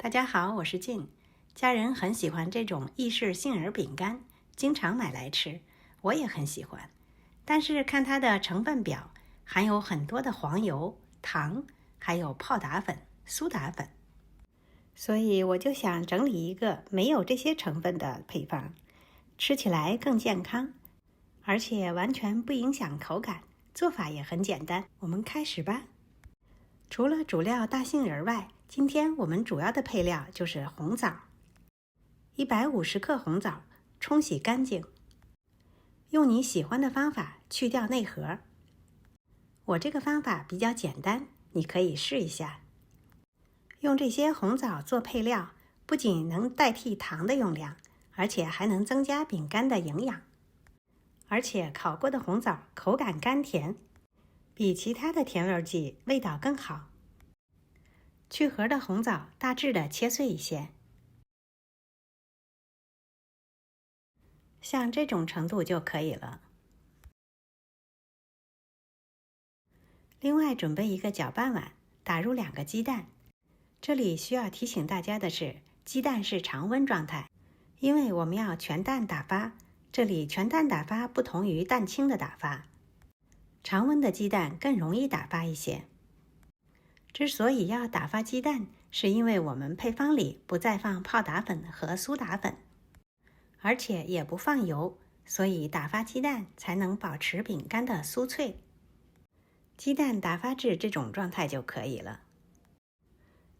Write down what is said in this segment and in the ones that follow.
大家好，我是静。家人很喜欢这种意式杏仁饼干，经常买来吃，我也很喜欢。但是看它的成分表，含有很多的黄油、糖，还有泡打粉、苏打粉，所以我就想整理一个没有这些成分的配方，吃起来更健康，而且完全不影响口感，做法也很简单。我们开始吧。除了主料大杏仁外，今天我们主要的配料就是红枣。150克红枣，冲洗干净，用你喜欢的方法去掉内核。我这个方法比较简单，你可以试一下。用这些红枣做配料，不仅能代替糖的用量，而且还能增加饼干的营养。而且烤过的红枣口感甘甜，比其他的甜味剂味道更好。去核的红枣大致的切碎一些，像这种程度就可以了。另外准备一个搅拌碗，打入2个鸡蛋。这里需要提醒大家的是，鸡蛋是常温状态，因为我们要全蛋打发。这里全蛋打发不同于蛋清的打发，常温的鸡蛋更容易打发一些。之所以要打发鸡蛋，是因为我们配方里不再放泡打粉和苏打粉，而且也不放油，所以打发鸡蛋才能保持饼干的酥脆。鸡蛋打发至这种状态就可以了。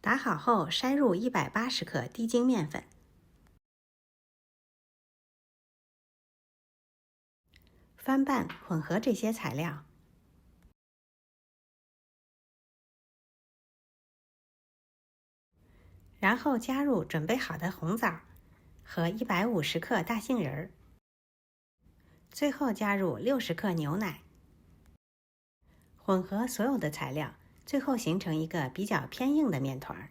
打好后筛入180克低筋面粉，翻拌混合这些材料，然后加入准备好的红枣和150克大杏仁，最后加入60克牛奶，混合所有的材料，最后形成一个比较偏硬的面团。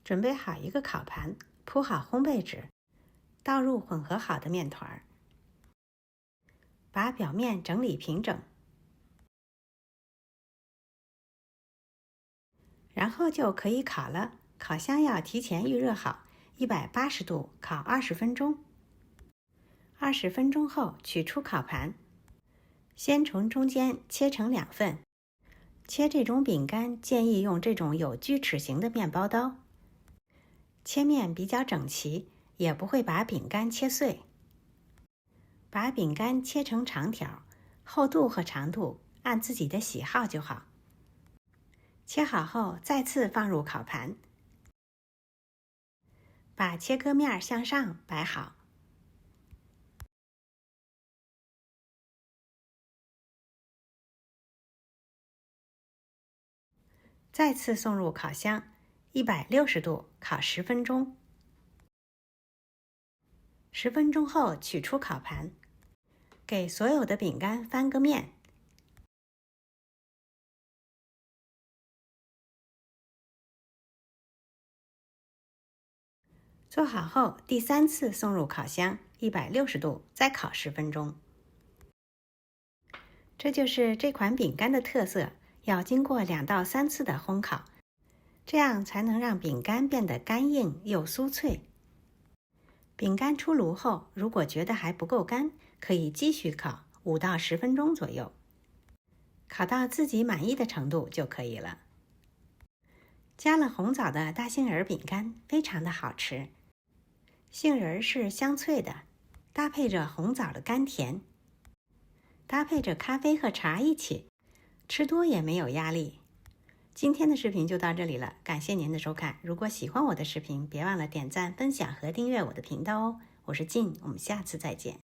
准备好一个烤盘，铺好烘焙纸，倒入混合好的面团，把表面整理平整，然后就可以烤了。烤箱要提前预热好，180度烤20分钟。20分钟后取出烤盘，先从中间切成2份。切这种饼干建议用这种有锯齿形的面包刀，切面比较整齐，也不会把饼干切碎。把饼干切成长条，厚度和长度按自己的喜好就好。切好后再次放入烤盘，把切割面向上摆好。再次送入烤箱，160度烤10分钟。10分钟后取出烤盘，给所有的饼干翻个面。做好后，第3次送入烤箱，160度再烤10分钟。这就是这款饼干的特色，要经过2到3次的烘烤，这样才能让饼干变得干硬又酥脆。饼干出炉后，如果觉得还不够干，可以继续烤5到10分钟左右，烤到自己满意的程度就可以了。加了红枣的大杏仁饼干非常的好吃，杏仁是香脆的，搭配着红枣的甘甜，搭配着咖啡和茶一起，吃多也没有压力。今天的视频就到这里了，感谢您的收看。如果喜欢我的视频，别忘了点赞、分享和订阅我的频道哦。我是静，我们下次再见。